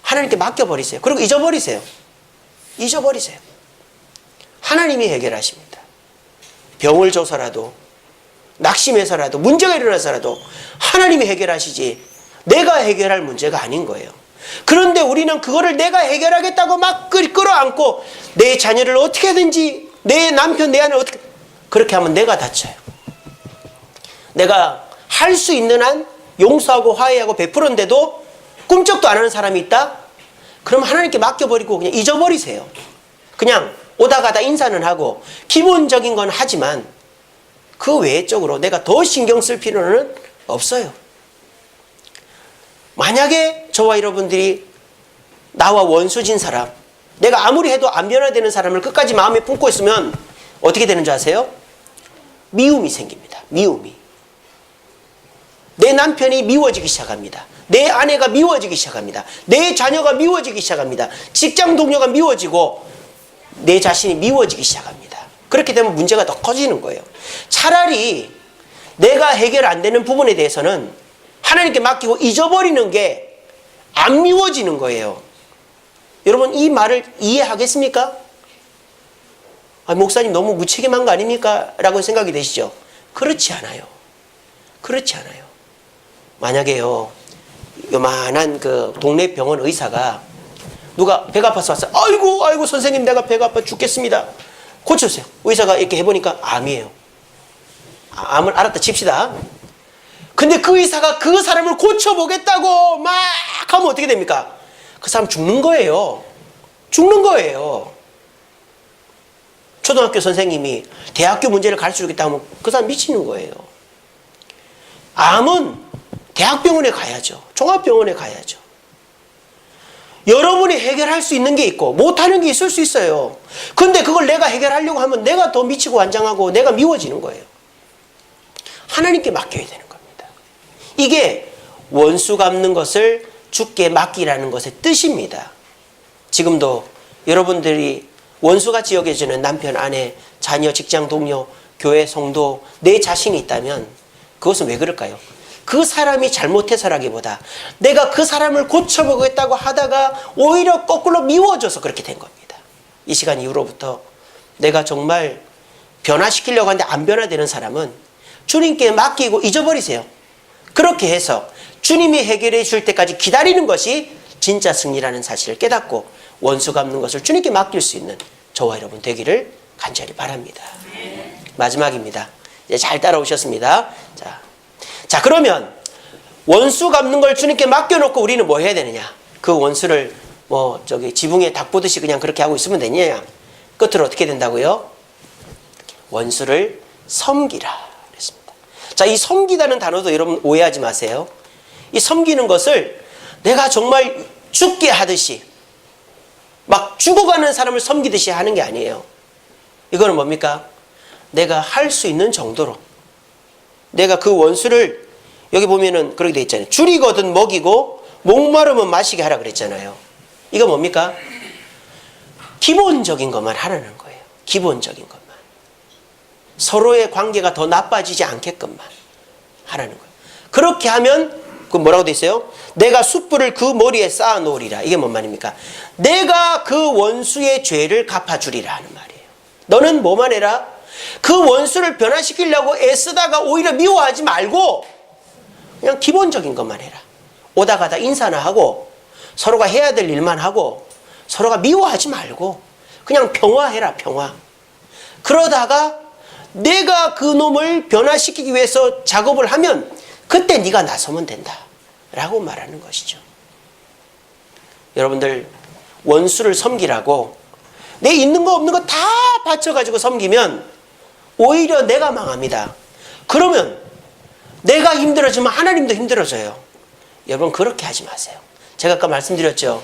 하나님께 맡겨버리세요. 그리고 잊어버리세요. 잊어버리세요. 하나님이 해결하십니다. 병을 줘서라도 낙심해서라도 문제가 일어나서라도 하나님이 해결하시지 내가 해결할 문제가 아닌 거예요. 그런데 우리는 그거를 내가 해결하겠다고 막 끌어안고 내 자녀를 어떻게 하든지 내 남편 내 아내를 어떻게 그렇게 하면 내가 다쳐요. 내가 할 수 있는 한 용서하고 화해하고 베풀었는데도 꿈쩍도 안 하는 사람이 있다? 그럼 하나님께 맡겨버리고 그냥 잊어버리세요. 그냥 오다 가다 인사는 하고 기본적인 건 하지만 그 외적으로 내가 더 신경 쓸 필요는 없어요. 만약에 저와 여러분들이 나와 원수진 사람, 내가 아무리 해도 안 변화되는 사람을 끝까지 마음에 품고 있으면 어떻게 되는 줄 아세요? 미움이 생깁니다. 미움이. 내 남편이 미워지기 시작합니다. 내 아내가 미워지기 시작합니다. 내 자녀가 미워지기 시작합니다. 직장 동료가 미워지고 내 자신이 미워지기 시작합니다. 그렇게 되면 문제가 더 커지는 거예요. 차라리 내가 해결 안 되는 부분에 대해서는 하나님께 맡기고 잊어버리는 게 안 미워지는 거예요. 여러분 이 말을 이해하겠습니까? 아, 목사님 너무 무책임한 거 아닙니까? 라고 생각이 되시죠? 그렇지 않아요. 그렇지 않아요. 만약에요, 요만한 그 동네 병원 의사가 누가 배가 아파서 왔어요. 아이고 선생님 내가 배가 아파 죽겠습니다. 고쳐주세요. 의사가 이렇게 해보니까 암이에요. 암을 알았다 칩시다. 근데 그 의사가 그 사람을 고쳐보겠다고 막 하면 어떻게 됩니까? 그 사람 죽는 거예요. 죽는 거예요. 초등학교 선생님이 대학교 문제를 가르쳐주겠다 하면 그 사람 미치는 거예요. 암은 대학병원에 가야죠. 종합병원에 가야죠. 여러분이 해결할 수 있는 게 있고 못하는 게 있을 수 있어요. 근데 그걸 내가 해결하려고 하면 내가 더 미치고 완장하고 내가 미워지는 거예요. 하나님께 맡겨야 되는 겁니다. 이게 원수 갚는 것을 주께 맡기라는 것의 뜻입니다. 지금도 여러분들이 원수같이 여겨지는 남편, 아내, 자녀, 직장 동료, 교회 성도, 내 자신이 있다면 그것은 왜 그럴까요? 그 사람이 잘못해서라기보다 내가 그 사람을 고쳐보겠다고 하다가 오히려 거꾸로 미워져서 그렇게 된 겁니다. 이 시간 이후로부터 내가 정말 변화시키려고 하는데 안 변화되는 사람은 주님께 맡기고 잊어버리세요. 그렇게 해서 주님이 해결해 줄 때까지 기다리는 것이 진짜 승리라는 사실을 깨닫고 원수 갚는 것을 주님께 맡길 수 있는 저와 여러분 되기를 간절히 바랍니다. 마지막입니다. 이제 잘 따라오셨습니다. 자, 그러면 원수 갚는 걸 주님께 맡겨놓고 우리는 뭐 해야 되느냐? 그 원수를 지붕에 닭 보듯이 그냥 그렇게 하고 있으면 되느냐? 끝으로 어떻게 된다고요? 원수를 섬기라 그랬습니다. 자, 이 섬기다는 단어도 여러분 오해하지 마세요. 이 섬기는 것을 내가 정말 죽게 하듯이 막 죽어가는 사람을 섬기듯이 하는 게 아니에요. 이거는 뭡니까? 내가 할 수 있는 정도로 내가 그 원수를 여기 보면은 그렇게 돼 있잖아요. 줄이거든 먹이고 목마르면 마시게 하라 그랬잖아요. 이거 뭡니까? 기본적인 것만 하라는 거예요. 기본적인 것만. 서로의 관계가 더 나빠지지 않게끔만 하라는 거예요. 그렇게 하면 그 뭐라고 돼 있어요? 내가 숯불을 그 머리에 쌓아 놓으리라. 이게 뭔 말입니까? 내가 그 원수의 죄를 갚아주리라 하는 말이에요. 너는 뭐만 해라? 그 원수를 변화시키려고 애쓰다가 오히려 미워하지 말고 그냥 기본적인 것만 해라. 오다 가다 인사나 하고 서로가 해야 될 일만 하고 서로가 미워하지 말고 그냥 평화해라. 평화. 그러다가 내가 그 놈을 변화시키기 위해서 작업을 하면 그때 네가 나서면 된다 라고 말하는 것이죠. 여러분들 원수를 섬기라고 내 있는 거 없는 거 다 바쳐가지고 섬기면 오히려 내가 망합니다. 그러면 내가 힘들어지면 하나님도 힘들어져요. 여러분 그렇게 하지 마세요. 제가 아까 말씀드렸죠.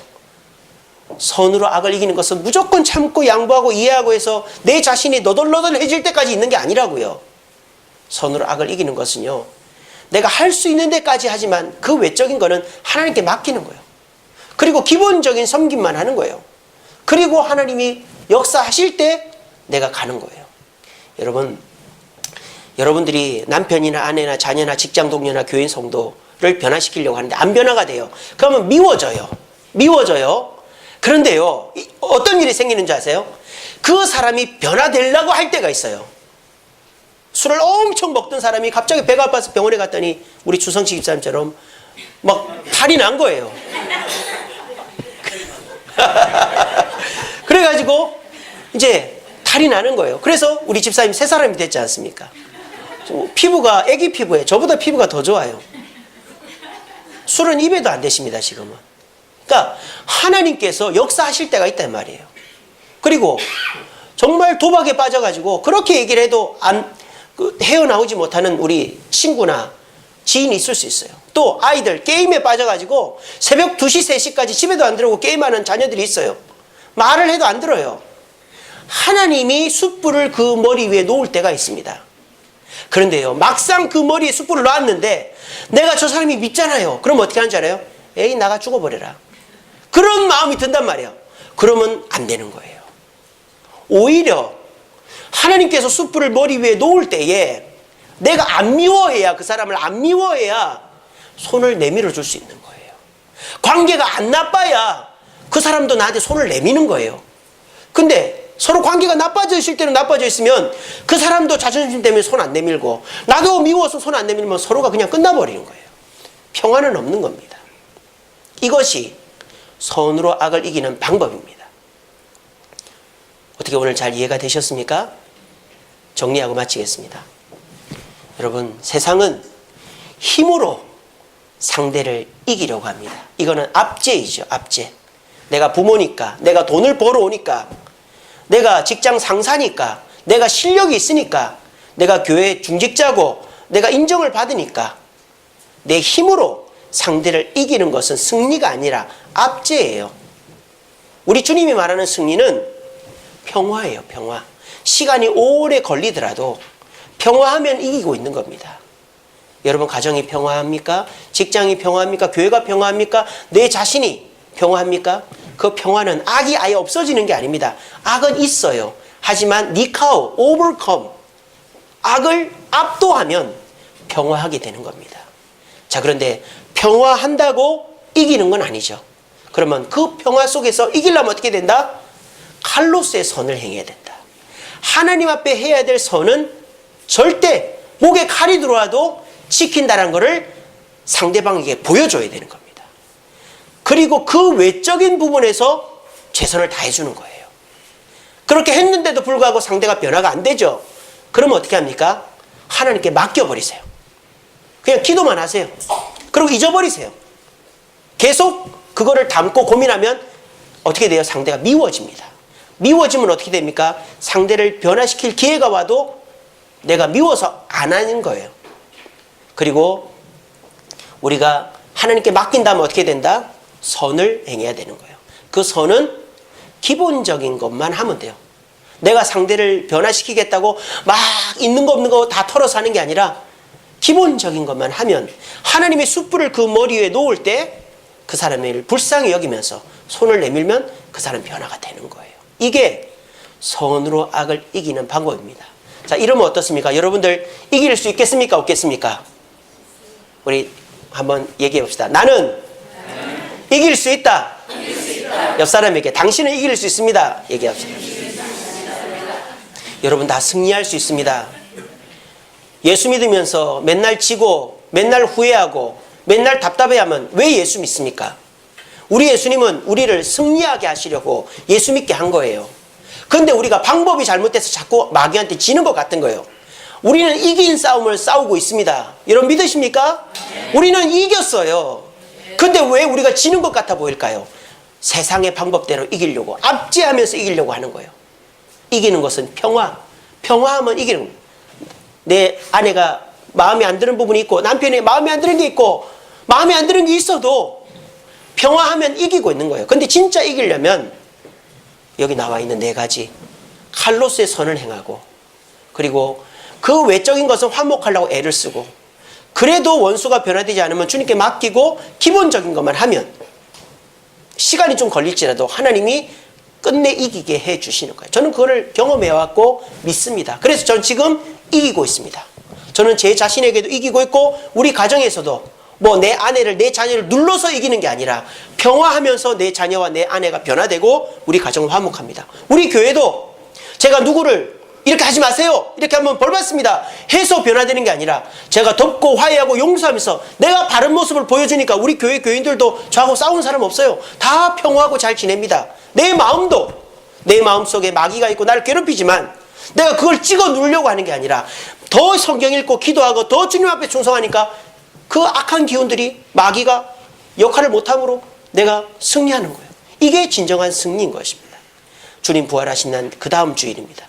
선으로 악을 이기는 것은 무조건 참고 양보하고 이해하고 해서 내 자신이 너덜너덜해질 때까지 있는 게 아니라고요. 선으로 악을 이기는 것은요, 내가 할 수 있는 데까지 하지만 그 외적인 거는 하나님께 맡기는 거예요. 그리고 기본적인 섬김만 하는 거예요. 그리고 하나님이 역사하실 때 내가 가는 거예요. 여러분들이 남편이나 아내나 자녀나 직장 동료나 교인 성도를 변화시키려고 하는데 안 변화가 돼요. 그러면 미워져요. 그런데요, 어떤 일이 생기는 줄 아세요? 그 사람이 변화되려고 할 때가 있어요. 술을 엄청 먹던 사람이 갑자기 배가 아파서 병원에 갔더니 우리 주성식 집사님처럼 막 탈이 난 거예요. 그래가지고 이제 탈이 나는 거예요. 그래서 우리 집사님 세 사람이 됐지 않습니까? 피부가 애기 피부예요. 저보다 피부가 더 좋아요. 술은 입에도 안 대십니다, 지금은. 그러니까 하나님께서 역사하실 때가 있단 말이에요. 그리고 정말 도박에 빠져가지고 그렇게 얘기를 해도 헤어나오지 못하는 우리 친구나 지인이 있을 수 있어요. 또 아이들 게임에 빠져가지고 새벽 2시, 3시까지 집에도 안 들어오고 게임하는 자녀들이 있어요. 말을 해도 안 들어요. 하나님이 숯불을 그 머리 위에 놓을 때가 있습니다. 그런데요, 막상 그 머리에 숯불을 놨는데 내가 저 사람이 믿잖아요. 그럼 어떻게 하는지 알아요? 에이, 나가 죽어버려라. 그런 마음이 든단 말이에요. 그러면 안 되는 거예요. 오히려 하나님께서 숯불을 머리 위에 놓을 때에 내가 안 미워해야, 그 사람을 안 미워해야 손을 내밀어 줄 수 있는 거예요. 관계가 안 나빠야 그 사람도 나한테 손을 내미는 거예요. 근데 서로 관계가 나빠져 있을 때는 나빠져 있으면 그 사람도 자존심 때문에 손 안 내밀고 나도 미워서 손 안 내밀면 서로가 그냥 끝나버리는 거예요. 평화는 없는 겁니다. 이것이 선으로 악을 이기는 방법입니다. 어떻게 오늘 잘 이해가 되셨습니까? 정리하고 마치겠습니다. 여러분, 세상은 힘으로 상대를 이기려고 합니다. 이거는 압제이죠, 압제. 내가 부모니까, 내가 돈을 벌어오니까, 내가 직장 상사니까, 내가 실력이 있으니까, 내가 교회 중직자고 내가 인정을 받으니까 내 힘으로 상대를 이기는 것은 승리가 아니라 압제예요. 우리 주님이 말하는 승리는 평화예요. 평화. 시간이 오래 걸리더라도 평화하면 이기고 있는 겁니다. 여러분 가정이 평화합니까? 직장이 평화합니까? 교회가 평화합니까? 내 자신이 평화합니까? 그 평화는 악이 아예 없어지는 게 아닙니다. 악은 있어요. 하지만 니카오, overcome, 악을 압도하면 평화하게 되는 겁니다. 자, 그런데 평화한다고 이기는 건 아니죠. 그러면 그 평화 속에서 이기려면 어떻게 된다? 칼로스의 선을 행해야 된다. 하나님 앞에 해야 될 선은 절대 목에 칼이 들어와도 지킨다는 것을 상대방에게 보여줘야 되는 겁니다. 그리고 그 외적인 부분에서 최선을 다해주는 거예요. 그렇게 했는데도 불구하고 상대가 변화가 안 되죠. 그러면 어떻게 합니까? 하나님께 맡겨버리세요. 그냥 기도만 하세요. 그리고 잊어버리세요. 계속 그거를 담고 고민하면 어떻게 돼요? 상대가 미워집니다. 미워지면 어떻게 됩니까? 상대를 변화시킬 기회가 와도 내가 미워서 안 하는 거예요. 그리고 우리가 하나님께 맡긴다면 어떻게 된다? 선을 행해야 되는 거예요. 그 선은 기본적인 것만 하면 돼요. 내가 상대를 변화시키겠다고 막 있는 거 없는 거 다 털어서 하는 게 아니라 기본적인 것만 하면 하나님의 숯불을 그 머리 위에 놓을 때 그 사람을 불쌍히 여기면서 손을 내밀면 그 사람 변화가 되는 거예요. 이게 선으로 악을 이기는 방법입니다. 자, 이러면 어떻습니까? 여러분들 이길 수 있겠습니까? 없겠습니까? 우리 한번 얘기해 봅시다. 나는 이길 수 있다. 옆 사람에게 당신은 이길 수 있습니다. 얘기합시다. 여러분 다 승리할 수 있습니다. 예수 믿으면서 맨날 지고 맨날 후회하고 맨날 답답해하면 왜 예수 믿습니까? 우리 예수님은 우리를 승리하게 하시려고 예수 믿게 한 거예요. 그런데 우리가 방법이 잘못돼서 자꾸 마귀한테 지는 것 같은 거예요. 우리는 이긴 싸움을 싸우고 있습니다. 여러분 믿으십니까? 우리는 이겼어요. 근데 왜 우리가 지는 것 같아 보일까요? 세상의 방법대로 이기려고, 압제하면서 이기려고 하는 거예요. 이기는 것은 평화. 평화하면 이기는 거예요. 내 아내가 마음에 안 드는 부분이 있고 남편이 마음에 안 드는 게 있고 마음에 안 드는 게 있어도 평화하면 이기고 있는 거예요. 근데 진짜 이기려면 여기 나와 있는 4가지 칼로스의 선을 행하고, 그리고 그 외적인 것은 화목하려고 애를 쓰고, 그래도 원수가 변화되지 않으면 주님께 맡기고 기본적인 것만 하면 시간이 좀 걸릴지라도 하나님이 끝내 이기게 해 주시는 거예요. 저는 그거를 경험해 왔고 믿습니다. 그래서 저는 지금 이기고 있습니다. 저는 제 자신에게도 이기고 있고 우리 가정에서도 뭐 내 아내를, 내 자녀를 눌러서 이기는 게 아니라 평화하면서 내 자녀와 내 아내가 변화되고 우리 가정은 화목합니다. 우리 교회도 제가 누구를 이렇게 하지 마세요, 이렇게 하면 벌 받습니다 해서 변화되는 게 아니라 제가 덮고 화해하고 용서하면서 내가 바른 모습을 보여주니까 우리 교회 교인들도 저하고 싸우는 사람 없어요. 다 평화하고 잘 지냅니다. 내 마음도 내 마음속에 마귀가 있고 나를 괴롭히지만 내가 그걸 찍어 누르려고 하는 게 아니라 더 성경 읽고 기도하고 더 주님 앞에 충성하니까 그 악한 기운들이 마귀가 역할을 못함으로 내가 승리하는 거예요. 이게 진정한 승리인 것입니다. 주님 부활하신 날 그 다음 주일입니다.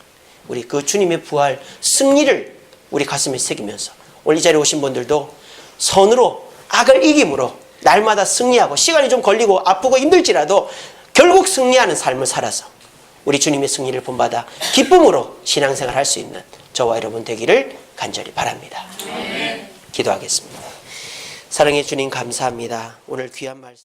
우리 그 주님의 부활 승리를 우리 가슴에 새기면서 오늘 이 자리에 오신 분들도 선으로 악을 이김으로 날마다 승리하고 시간이 좀 걸리고 아프고 힘들지라도 결국 승리하는 삶을 살아서 우리 주님의 승리를 본받아 기쁨으로 신앙생활 할 수 있는 저와 여러분 되기를 간절히 바랍니다. 기도하겠습니다. 사랑해 주님 감사합니다. 오늘 귀한 말씀